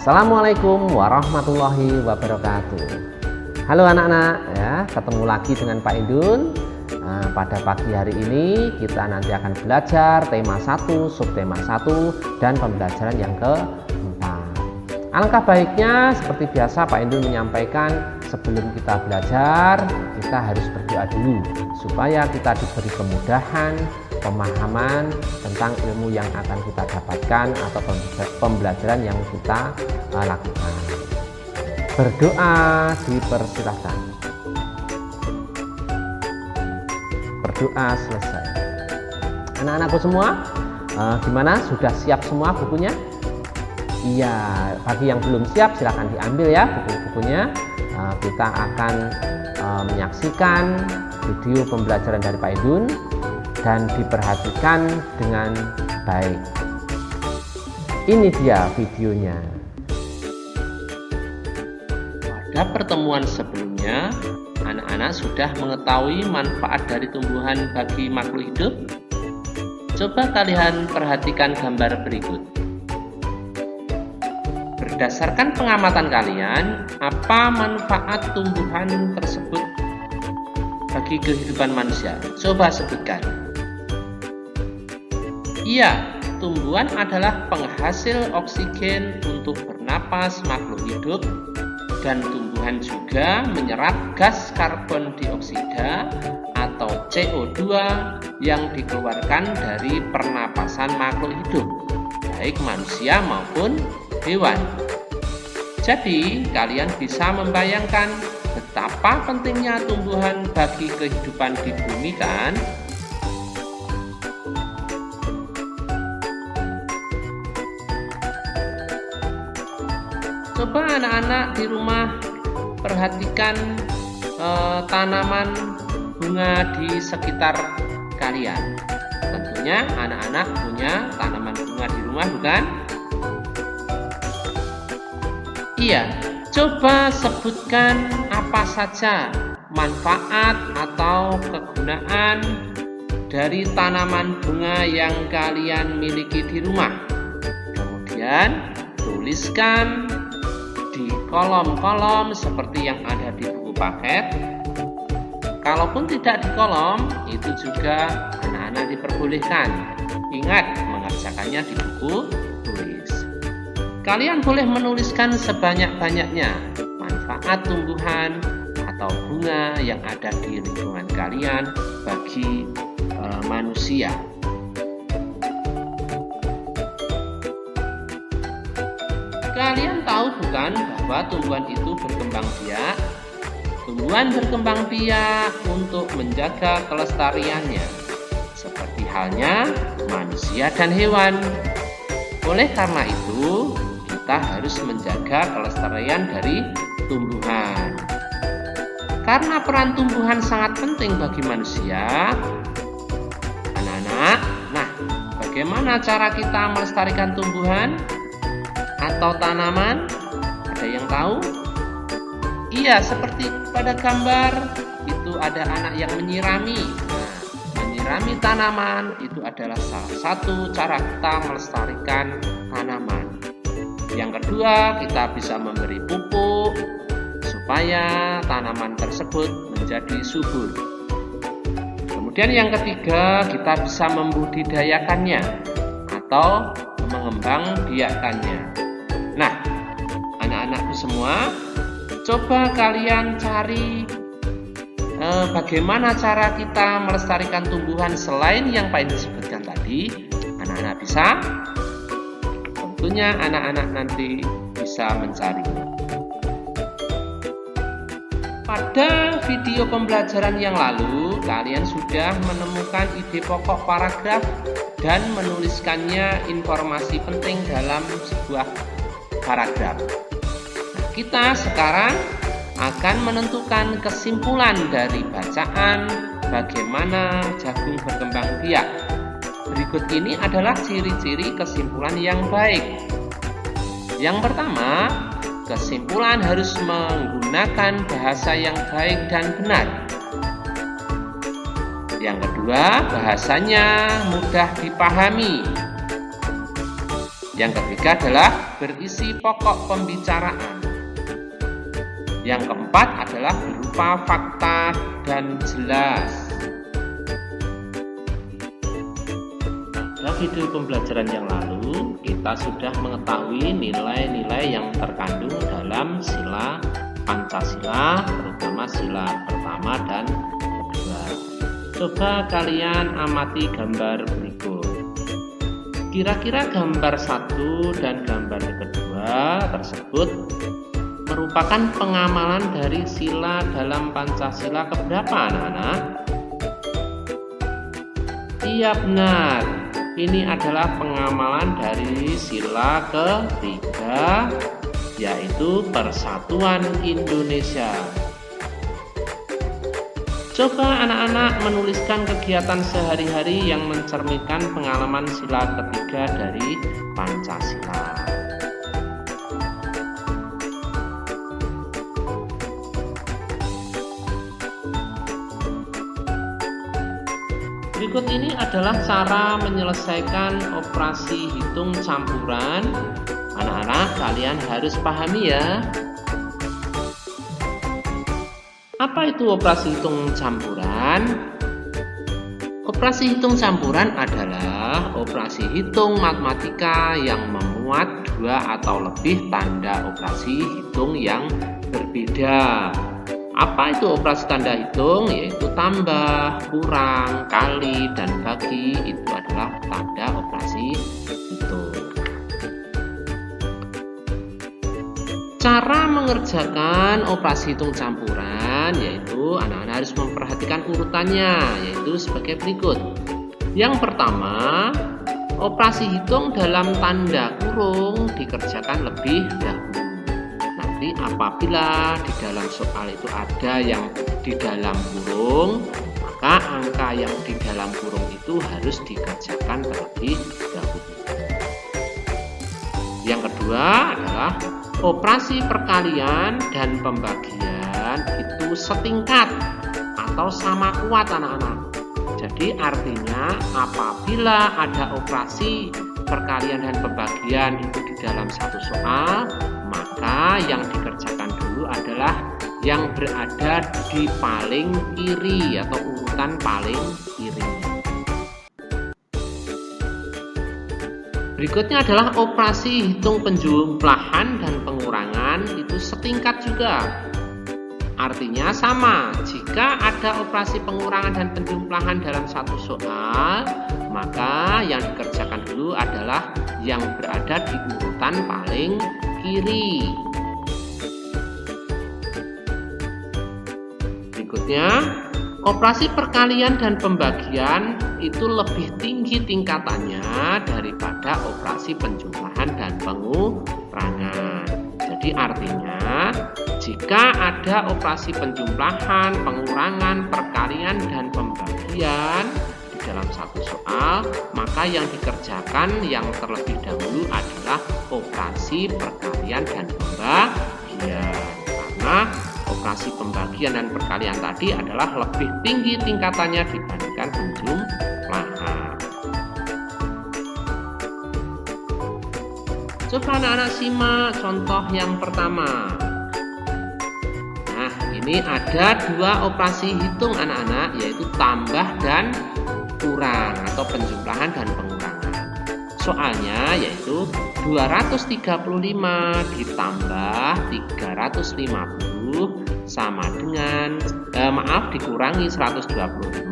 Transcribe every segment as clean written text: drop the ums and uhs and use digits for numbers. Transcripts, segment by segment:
Assalamualaikum warahmatullahi wabarakatuh. Halo anak-anak, ya, ketemu lagi dengan Pak Indun. Pada pagi hari ini kita nanti akan belajar tema 1, subtema 1 dan pembelajaran yang keempat. Alangkah baiknya seperti biasa Pak Indun menyampaikan, sebelum kita belajar kita harus berdoa dulu supaya kita diberi kemudahan, pemahaman tentang ilmu yang akan kita dapatkan atau pembelajaran yang kita lakukan. Berdoa dipersilahkan. Berdoa selesai. Anak-anakku semua, gimana? Sudah siap semua bukunya? Iya, bagi yang belum siap silahkan diambil ya buku-bukunya. Kita akan menyaksikan video pembelajaran dari Pak Indun dan diperhatikan dengan baik. Ini dia videonya. Pada pertemuan sebelumnya, anak-anak sudah mengetahui manfaat dari tumbuhan bagi makhluk hidup. Coba kalian perhatikan gambar berikut. Berdasarkan pengamatan kalian, apa manfaat tumbuhan tersebut bagi kehidupan manusia? Coba sebutkan. Iya, tumbuhan adalah penghasil oksigen untuk bernapas makhluk hidup, dan tumbuhan juga menyerap gas karbon dioksida atau CO2 yang dikeluarkan dari pernapasan makhluk hidup, baik manusia maupun hewan. Jadi, kalian bisa membayangkan betapa pentingnya tumbuhan bagi kehidupan di bumi, kan? Coba anak-anak di rumah perhatikan tanaman bunga di sekitar kalian. Tentunya anak-anak punya tanaman bunga di rumah, bukan? Iya, coba sebutkan apa saja manfaat atau kegunaan dari tanaman bunga yang kalian miliki di rumah. Kemudian tuliskan di kolom-kolom seperti yang ada di buku paket. Kalaupun tidak di kolom, itu juga anak-anak diperbolehkan. Ingat mengerjakannya di buku tulis. Kalian boleh menuliskan sebanyak-banyaknya manfaat tumbuhan atau bunga yang ada di lingkungan kalian bagi manusia. Kalian tahu bukan bahwa tumbuhan itu berkembang biak? Tumbuhan berkembang biak untuk menjaga kelestariannya, seperti halnya manusia dan hewan. Oleh karena itu, kita harus menjaga kelestarian dari tumbuhan. Karena peran tumbuhan sangat penting bagi manusia, anak-anak, nah, bagaimana cara kita melestarikan tumbuhan atau tanaman? Ada yang tahu? Iya, seperti pada gambar itu ada anak yang menyirami. Nah, menyirami tanaman itu adalah salah satu cara kita melestarikan tanaman. Yang kedua, kita bisa memberi pupuk supaya tanaman tersebut menjadi subur. Kemudian yang ketiga, kita bisa membudidayakannya atau mengembangbiakannya. Nah, anak-anakku semua, coba kalian cari bagaimana cara kita melestarikan tumbuhan selain yang Pak Indun sebutkan tadi. Anak-anak bisa? Tentunya anak-anak nanti bisa mencari. Pada video pembelajaran yang lalu, kalian sudah menemukan ide pokok paragraf dan menuliskannya informasi penting dalam sebuah paragraf. Nah, kita sekarang akan menentukan kesimpulan dari bacaan bagaimana jagung berkembang biak. Berikut ini adalah ciri-ciri kesimpulan yang baik. Yang pertama, kesimpulan harus menggunakan bahasa yang baik dan benar. Yang kedua, bahasanya mudah dipahami. Yang ketiga adalah berisi pokok pembicaraan. Yang keempat adalah berupa fakta dan jelas. Pada video pembelajaran yang lalu, kita sudah mengetahui nilai-nilai yang terkandung dalam sila Pancasila, terutama sila pertama dan kedua. Coba kalian amati gambar berikut. Kira-kira gambar 1 dan gambar kedua tersebut merupakan pengamalan dari sila dalam Pancasila keberapa, anak-anak? Iya, benar. Ini adalah pengamalan dari sila ketiga, yaitu Persatuan Indonesia. Coba anak-anak menuliskan kegiatan sehari-hari yang mencerminkan pengalaman sila ketiga dari Pancasila. Berikut ini adalah cara menyelesaikan operasi hitung campuran. Anak-anak, kalian harus pahami ya. Apa itu operasi hitung campuran? Operasi hitung campuran adalah operasi hitung matematika yang memuat 2 atau lebih tanda operasi hitung yang berbeda. Apa itu operasi tanda hitung? Yaitu tambah, kurang, kali, dan bagi. Itu adalah tanda operasi hitung. Cara mengerjakan operasi hitung campuran yaitu anak-anak harus memperhatikan urutannya, yaitu sebagai berikut. Yang pertama, operasi hitung dalam tanda kurung dikerjakan lebih dahulu. Nanti apabila di dalam soal itu ada yang di dalam kurung, maka angka yang di dalam kurung itu harus dikerjakan terlebih dahulu. Yang kedua adalah operasi perkalian dan pembagian itu setingkat atau sama kuat, anak-anak. Jadi artinya apabila ada operasi perkalian dan pembagian itu di dalam satu soal, maka yang dikerjakan dulu adalah yang berada di paling kiri atau urutan paling kiri. Berikutnya adalah operasi hitung penjumlahan dan pengurangan itu setingkat juga. Artinya sama, jika ada operasi pengurangan dan penjumlahan dalam satu soal, maka yang dikerjakan dulu adalah yang berada di urutan paling kiri. Berikutnya, operasi perkalian dan pembagian itu lebih tinggi tingkatannya daripada operasi penjumlahan dan pengurangan. Jadi artinya jika ada operasi penjumlahan, pengurangan, perkalian, dan pembagian di dalam satu soal, maka yang dikerjakan yang terlebih dahulu adalah operasi perkalian dan pembagian. Karena operasi pembagian dan perkalian tadi adalah lebih tinggi tingkatannya dibandingkan penjumlahan. Coba anak-anak simak contoh yang pertama. Nah, ini ada 2 operasi hitung anak-anak, yaitu tambah dan kurang atau penjumlahan dan pengurangan. Soalnya yaitu 235 ditambah 350 sama dengan dikurangi 125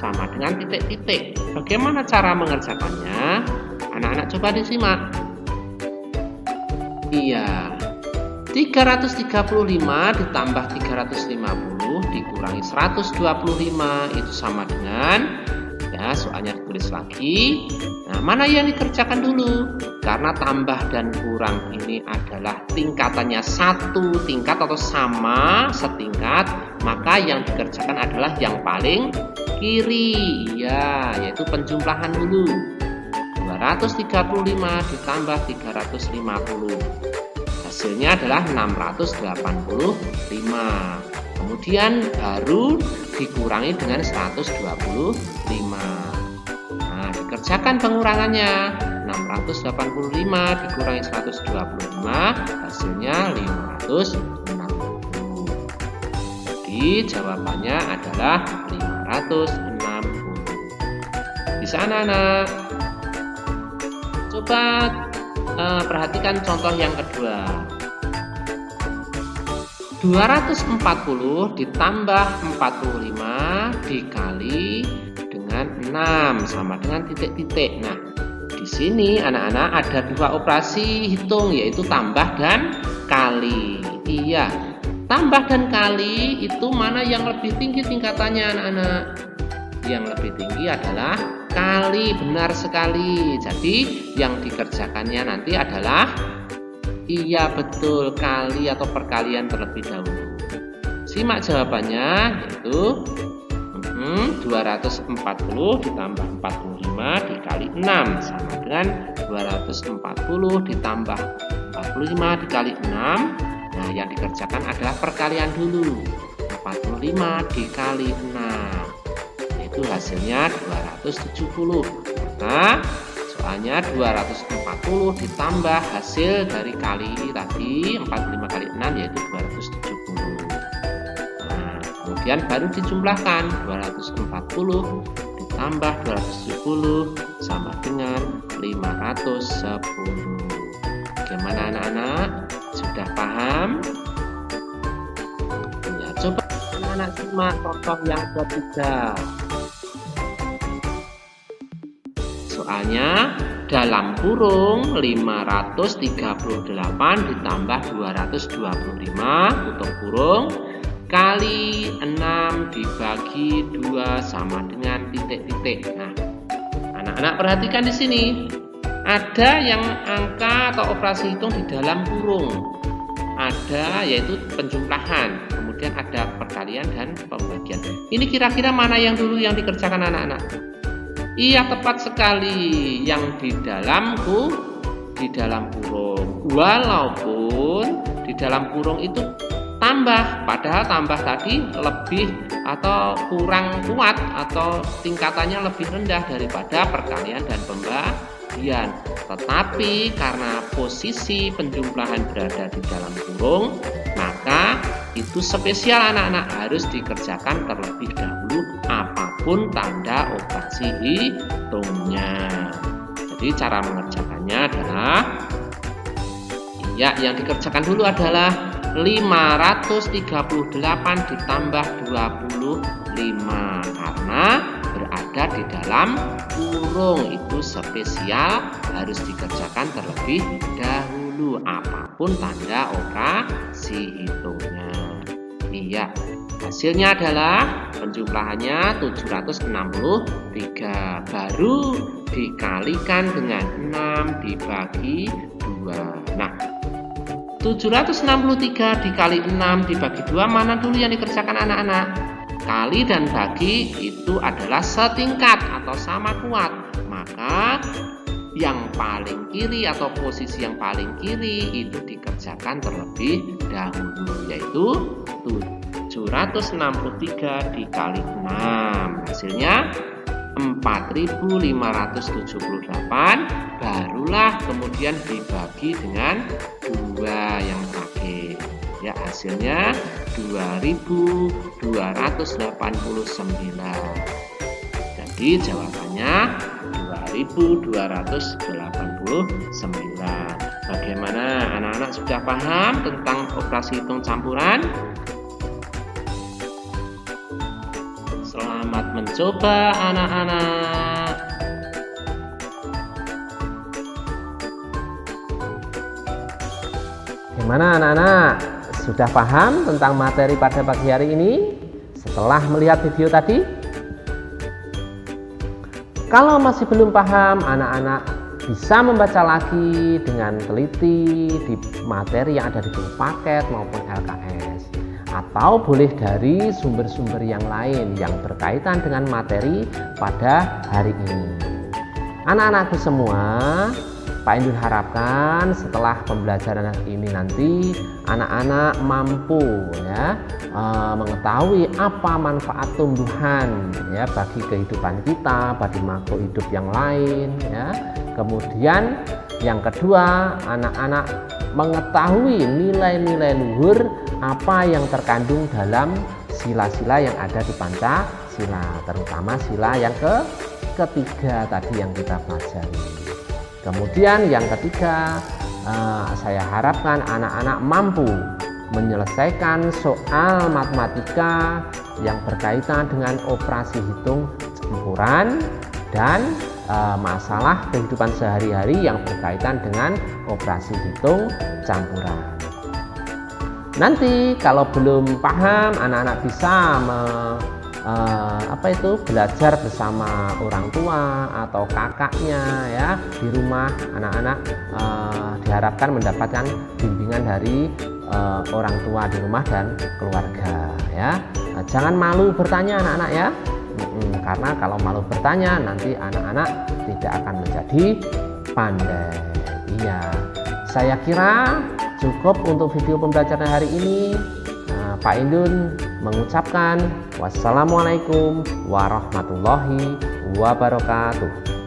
sama dengan titik-titik. Bagaimana cara mengerjakannya? Anak-anak coba disimak. Iya, 335 ditambah 350 dikurangi 125 itu sama dengan, ya soalnya ditulis lagi. Nah, mana yang dikerjakan dulu? Karena tambah dan kurang ini adalah tingkatannya satu tingkat atau sama setingkat, maka yang dikerjakan adalah yang paling kiri, ya, yaitu penjumlahan dulu. 235 ditambah 350. Hasilnya adalah 685. Kemudian baru dikurangi dengan 125. Nah, dikerjakan pengurangannya. 685 dikurangi 125 hasilnya 560. Jadi jawabannya adalah 560. Bisa anak-anak? Coba perhatikan contoh yang kedua. 240 ditambah 45 dikali dengan 6 sama dengan titik-titik. Nah, di sini anak-anak ada dua operasi hitung, yaitu tambah dan kali. Iya, tambah dan kali itu mana yang lebih tinggi tingkatannya anak-anak? Yang lebih tinggi adalah kali, benar sekali. Jadi yang dikerjakannya nanti adalah iya betul, kali atau perkalian terlebih dahulu. Simak jawabannya, yaitu 240 ditambah 45 dikali 6 sama dengan 240 ditambah 45 dikali 6. Nah, yang dikerjakan adalah perkalian dulu. 45 dikali 6 itu hasilnya 270. Nah, soalnya 240 ditambah hasil dari kali tadi 45 kali 6 yaitu 270. Nah, kemudian baru dijumlahkan 240 ditambah 270 sama dengan 510. Bagaimana anak-anak? Sudah paham? Ya, coba anak-anak simak contoh yang ketiga. Soalnya dalam kurung 538 ditambah 225 tutup kurung kali 6 dibagi 2 sama dengan titik-titik. Nah, anak-anak perhatikan di sini. Ada yang angka atau operasi hitung di dalam kurung. Ada yaitu penjumlahan, kemudian ada perkalian dan pembagian. Ini kira-kira mana yang dulu yang dikerjakan anak-anak? Iya, tepat sekali, yang di dalam kurung. Walaupun di dalam kurung itu tambah, padahal tambah tadi lebih atau kurang kuat atau tingkatannya lebih rendah daripada perkalian dan pembagian. Tetapi karena posisi penjumlahan berada di dalam kurung, maka itu spesial anak-anak, harus dikerjakan terlebih dahulu apapun tanda operasi hitungnya. Jadi cara mengerjakannya adalah ya, yang dikerjakan dulu adalah 538 ditambah 25 karena berada di dalam kurung, itu spesial harus dikerjakan terlebih dahulu apapun tanda operasi hitungnya. Iya, hasilnya adalah penjumlahannya 763 baru dikalikan dengan 6 dibagi 2. Nah, 763 dikali 6 dibagi 2 mana dulu yang dikerjakan anak-anak? Kali dan bagi itu adalah setingkat atau sama kuat. Maka yang paling kiri atau posisi yang paling kiri itu dikerjakan terlebih dahulu, yaitu 763 dikali 6 hasilnya 4578, barulah kemudian dibagi dengan 2 yang terakhir. Ya, hasilnya 2289. Jadi jawabannya 2289. Bagaimana anak-anak, sudah paham tentang operasi hitung campuran? Selamat mencoba anak-anak. Gimana anak-anak? Sudah paham tentang materi pada pagi hari ini setelah melihat video tadi? Kalau masih belum paham, anak-anak bisa membaca lagi dengan teliti di materi yang ada di buku paket maupun LKS, atau boleh dari sumber-sumber yang lain yang berkaitan dengan materi pada hari ini. Anak-anakku semua, Pak Indun harapkan setelah pembelajaran ini nanti anak-anak mampu ya mengetahui apa manfaat tumbuhan ya bagi kehidupan kita, bagi makhluk hidup yang lain ya. Kemudian yang kedua, anak-anak mengetahui nilai-nilai luhur apa yang terkandung dalam sila-sila yang ada di Pancasila, terutama sila yang ketiga tadi yang kita pelajari. Kemudian yang ketiga, saya harapkan anak-anak mampu menyelesaikan soal matematika yang berkaitan dengan operasi hitung campuran dan masalah kehidupan sehari-hari yang berkaitan dengan operasi hitung campuran. Nanti kalau belum paham, anak-anak bisa belajar bersama orang tua atau kakaknya ya di rumah. Anak-anak diharapkan mendapatkan bimbingan dari orang tua di rumah dan keluarga ya. Jangan malu bertanya anak-anak ya, karena kalau malu bertanya nanti anak-anak tidak akan menjadi pandai. Iya, saya kira cukup untuk video pembelajaran hari ini. Pak Indun mengucapkan wassalamualaikum warahmatullahi wabarakatuh.